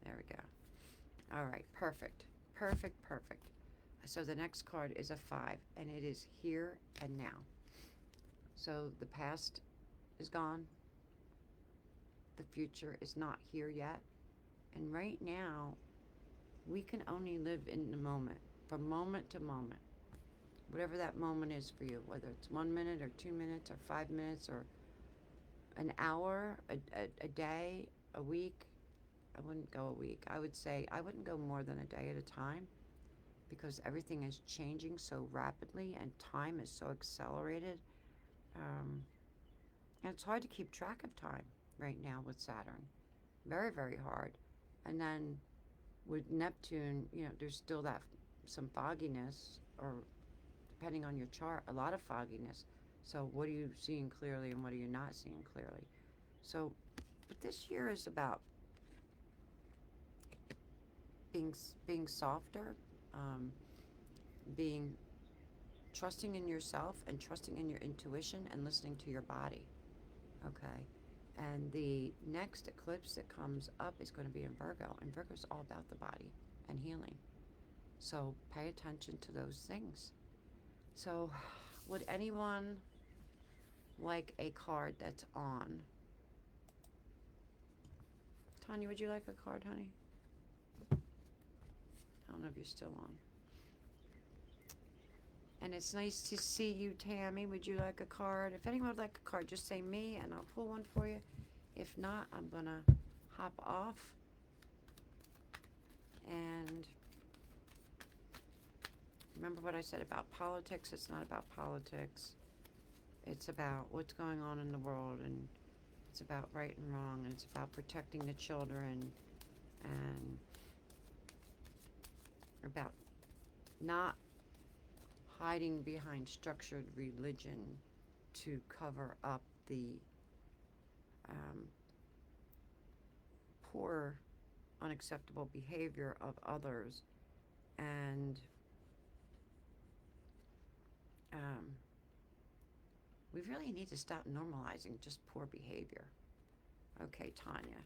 There we go. All right, perfect. So the next card is a 5, and it is here and now. So the past is gone. The future is not here yet. And right now, we can only live in the moment, from moment to moment. Whatever that moment is for you, whether it's 1 minute or 2 minutes or 5 minutes or an hour, a day, a week. I wouldn't go a week. I would say I wouldn't go more than a day at a time, because everything is changing so rapidly and time is so accelerated. And it's hard to keep track of time right now with Saturn. Very, very hard. And then with Neptune, there's still that some fogginess, or depending on your chart, a lot of fogginess. So what are you seeing clearly and what are you not seeing clearly? So, but this year is about being softer, um, being trusting in yourself and trusting in your intuition and listening to your body. Okay. And the next eclipse that comes up is going to be in Virgo, and Virgo is all about the body and healing. So pay attention to those things. So, would anyone like a card that's on? Tanya, would you like a card, honey? I don't know if you're still on. And it's nice to see you, Tammy. Would you like a card? If anyone would like a card, just say me and I'll pull one for you. If not, I'm going to hop off. And remember what I said about politics? It's not about politics. It's about what's going on in the world, and it's about right and wrong, and it's about protecting the children, and about not hiding behind structured religion to cover up the poor, unacceptable behavior of others. And we really need to stop normalizing just poor behavior. Okay, Tanya.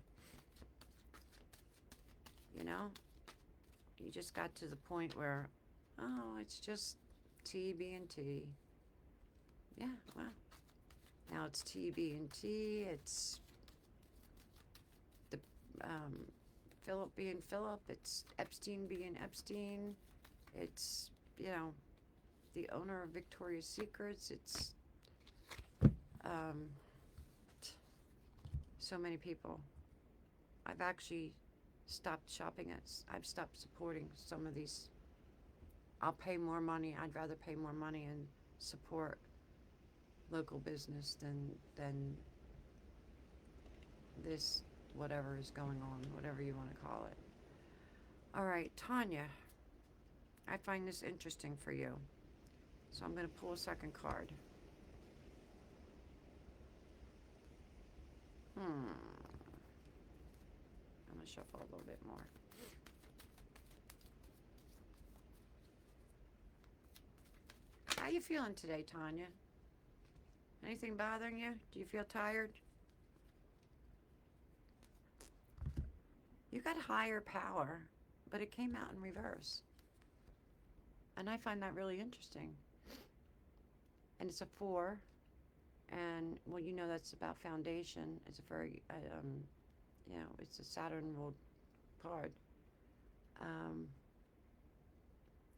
You just got to the point where, oh, it's just T, B, and T. Yeah, well, now it's T, B, and T. It's the Philip being Philip. It's Epstein being Epstein. It's, the owner of Victoria's Secrets. It's so many people. I've actually stopped shopping at. I've stopped supporting some of these. I'll pay more money. I'd rather pay more money and support local business than this whatever is going on, whatever you want to call it. All right, Tanya, I find this interesting for you. So I'm going to pull a second card. I'm going to shuffle a little bit more. How you feeling today, Tanya? Anything bothering you? Do you feel tired? You got higher power, but it came out in reverse. And I find that really interesting. And it's a 4. And, well, that's about foundation. It's a very, it's a Saturn ruled card.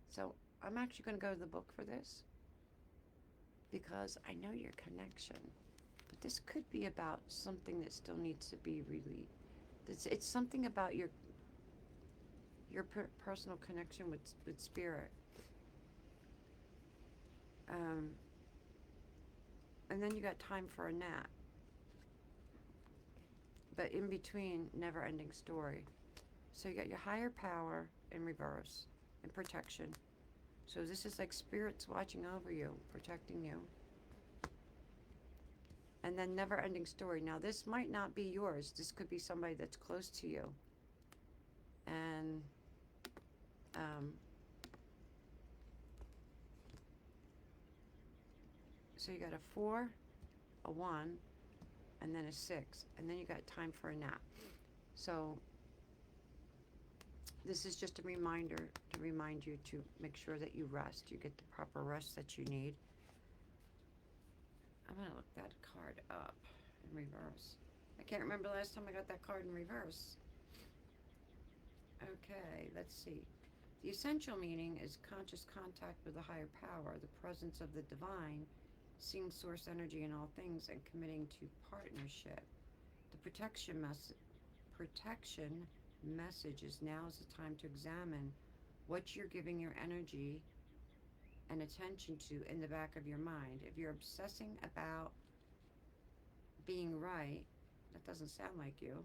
So I'm actually going to go to the book for this, because I know your connection. But this could be about something that still needs to be released. It's something about your personal connection with spirit. And then you got time for a nap. But in between, never-ending story. So you got your higher power in reverse, and protection. So this is like spirits watching over you, protecting you. And then never-ending story. Now, this might not be yours. This could be somebody that's close to you. And so you got a 4, a 1, and then a 6. And then you got time for a nap. So this is just a reminder to remind you to make sure that you rest. You get the proper rest that you need. I'm going to look that card up in reverse. I can't remember the last time I got that card in reverse. Okay, let's see. The essential meaning is conscious contact with a higher power, the presence of the divine, seeing source energy in all things, and committing to partnership. The protection message is now is the time to examine what you're giving your energy and attention to in the back of your mind. If you're obsessing about being right, that doesn't sound like you,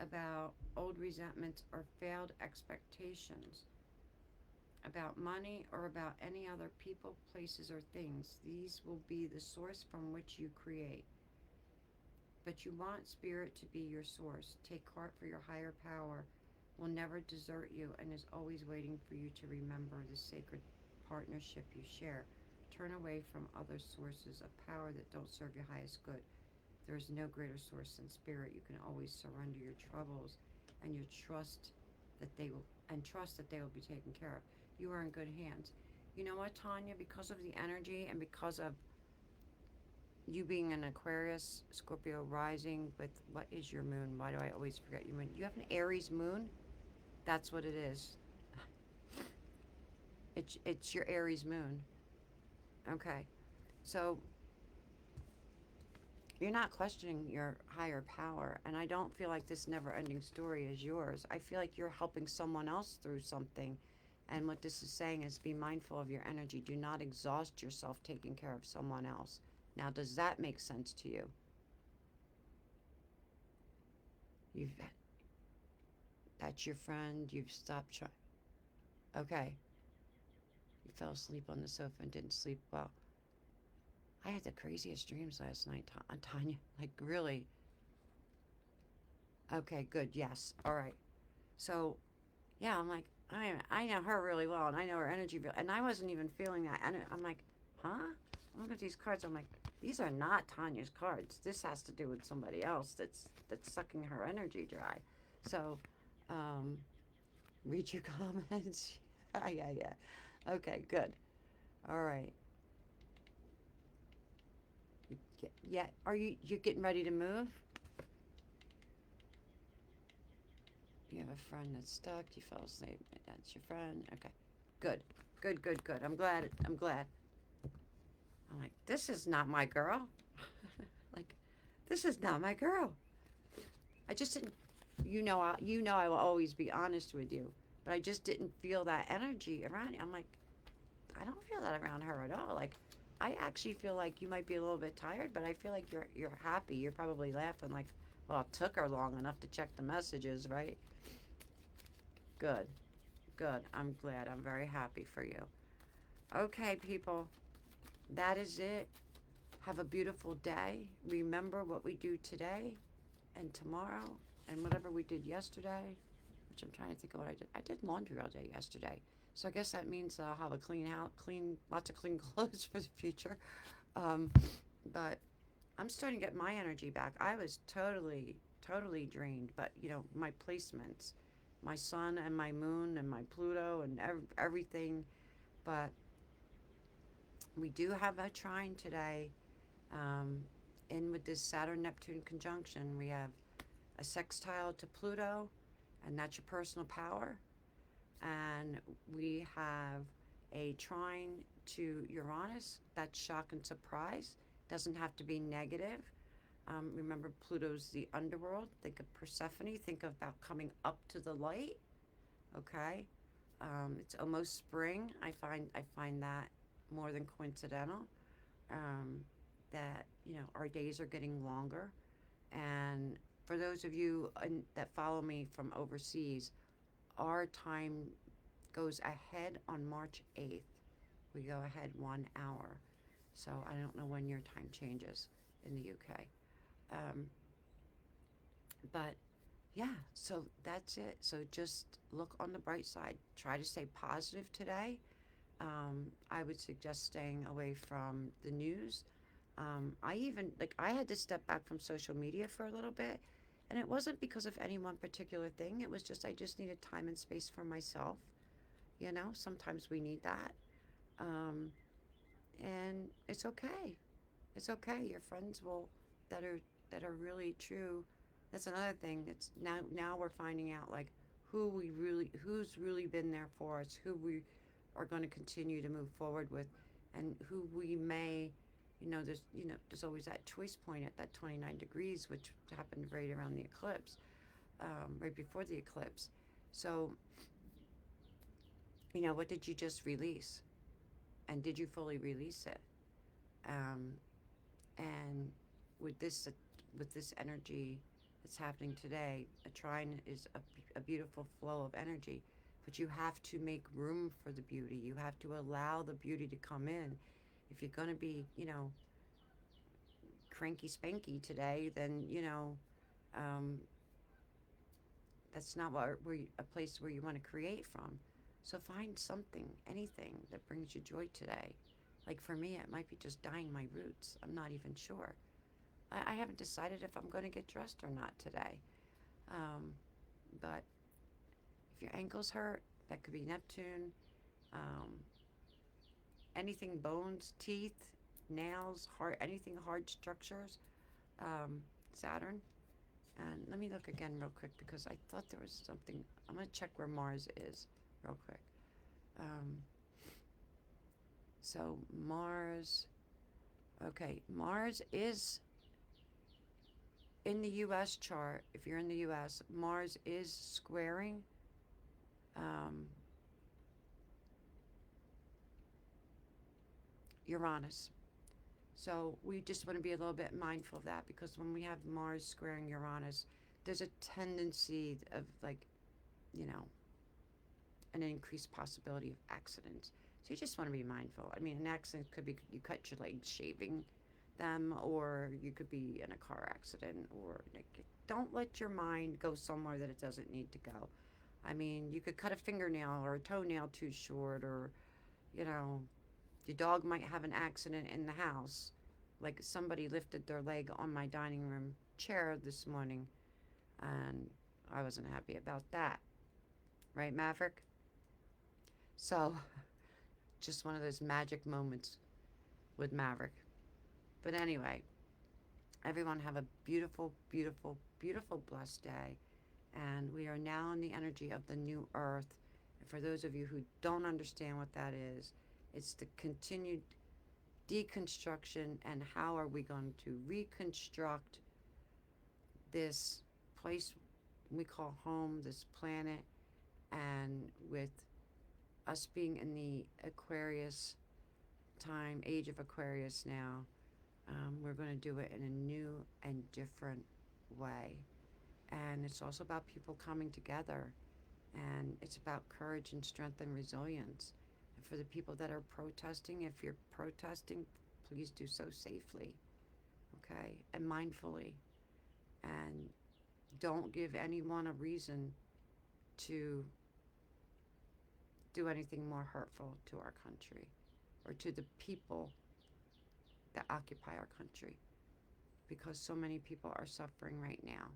about old resentments or failed expectations, about money or about any other people, places, or things, these will be the source from which you create. But you want spirit to be your source. Take heart, for your higher power will never desert you and is always waiting for you to remember the sacred partnership you share. Turn away from other sources of power that don't serve your highest good. There is no greater source than spirit. You can always surrender your troubles and your trust that they will be taken care of. You are in good hands. You know what, Tanya? Because of the energy and because of you being an Aquarius, Scorpio rising with, what is your moon? Why do I always forget your moon? You have an Aries moon? That's what it is. It's your Aries moon. Okay. So you're not questioning your higher power, and I don't feel like this never-ending story is yours. I feel like you're helping someone else through something, and what this is saying is be mindful of your energy. Do not exhaust yourself taking care of someone else. Now, does that make sense to you? You've That's your friend. You've stopped trying. Okay. You fell asleep on the sofa and didn't sleep well. I had the craziest dreams last night, Tanya. Like, really. Okay, good. Yes. All right. So, yeah, I'm like, I know her really well, and I know her energy, and I wasn't even feeling that. And I'm like, huh? I'm looking at these cards. I'm like, these are not Tanya's cards. This has to do with somebody else that's sucking her energy dry. So, um, read your comments. Yeah. Okay, good. All right. Yeah. Are you're getting ready to move? You have a friend that's stuck. You fell asleep. That's your friend. Okay. Good. Good. I'm glad. I'm glad. I'm like, this is not my girl. Like, this is not my girl. I just didn't. I will always be honest with you, but I just didn't feel that energy around you. I'm like, I don't feel that around her at all. Like, I actually feel like you might be a little bit tired, but I feel like you're happy. You're probably laughing like, well, it took her long enough to check the messages, right? Good, good. I'm glad. I'm very happy for you. Okay, people, that is it. Have a beautiful day. Remember what we do today and tomorrow and whatever we did yesterday, which I'm trying to think of what I did. I did laundry all day yesterday. So I guess that means I'll have a clean house, lots of clean clothes for the future. Um, but I'm starting to get my energy back. I was totally drained, but my placements, my sun and my moon and my Pluto and everything. But we do have a trine today. Um, in with this Saturn Neptune conjunction, we have a sextile to Pluto, and that's your personal power. And we have a trine to Uranus, that's shock and surprise. Doesn't have to be negative. Remember, Pluto's the underworld. Think of Persephone. Think about coming up to the light. Okay, it's almost spring. I find that more than coincidental. Um, that our days are getting longer, and for those of you that follow me from overseas, our time goes ahead on March 8th. We go ahead 1 hour. So I don't know when your time changes in the UK. Um, but yeah, so that's it. So just look on the bright side. Try to stay positive today. I would suggest staying away from the news. I had to step back from social media for a little bit, and it wasn't because of any one particular thing. It was just I just needed time and space for myself. Sometimes we need that, um, and it's okay. It's okay. Your friends will that are that are really true. That's another thing. It's now we're finding out like who's really been there for us, who we are going to continue to move forward with, and who we may, there's always that choice point at that 29 degrees, which happened right around the eclipse, right before the eclipse. So, what did you just release? And did you fully release it? Um, and with this energy that's happening today, a trine is a beautiful flow of energy, but you have to make room for the beauty. You have to allow the beauty to come in. If you're going to be, cranky spanky today, then, um, that's not a place where you want to create from. So find something, anything that brings you joy today. Like for me, it might be just dyeing my roots. I'm not even sure. I haven't decided if I'm going to get dressed or not today. But if your ankles hurt, that could be Neptune. Um, Anything bones, teeth, nails, heart, anything hard structures, Saturn. And let me look again real quick because I thought there was something. I'm going to check where Mars is real quick. Um, so Mars, okay, Mars is in the U.S. chart. If you're in the U.S., Mars is squaring Uranus. So we just want to be a little bit mindful of that because when we have Mars squaring Uranus, there's a tendency of you know, an increased possibility of accidents. So you just want to be mindful. I mean, an accident could be you cut your legs shaving them, or you could be in a car accident, or don't let your mind go somewhere that it doesn't need to go. I mean, you could cut a fingernail or a toenail too short, or, you know, your dog might have an accident in the house. Like somebody lifted their leg on my dining room chair this morning, and I wasn't happy about that. Right, Maverick? So, just one of those magic moments with Maverick. But anyway, everyone have a beautiful, beautiful, beautiful, blessed day. And we are now in the energy of the new earth. And for those of you who don't understand what that is, it's the continued deconstruction and how are we going to reconstruct this place we call home, this planet, and with us being in the Aquarius time, age of Aquarius now, we're going to do it in a new and different way. And it's also about people coming together, and it's about courage and strength and resilience. And for the people that are protesting, if you're protesting, please do so safely, okay, and mindfully. And don't give anyone a reason to do anything more hurtful to our country or to the people that occupy our country, because so many people are suffering right now.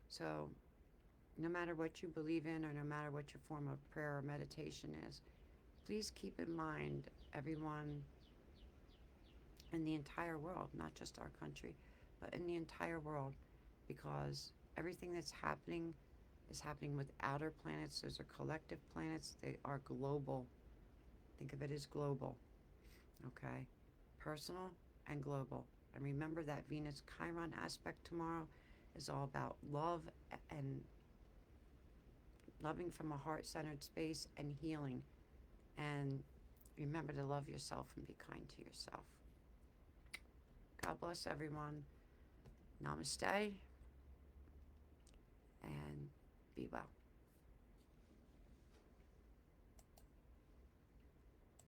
So no matter what you believe in or no matter what your form of prayer or meditation is, please keep in mind everyone in the entire world, not just our country, but in the entire world, because everything that's happening is happening with outer planets. Those are collective planets. They are global. Think of it as global, okay? Personal and global. And remember that Venus Chiron aspect tomorrow is all about love and loving from a heart-centered space and healing. And remember to love yourself and be kind to yourself. God bless everyone. Namaste. And be well.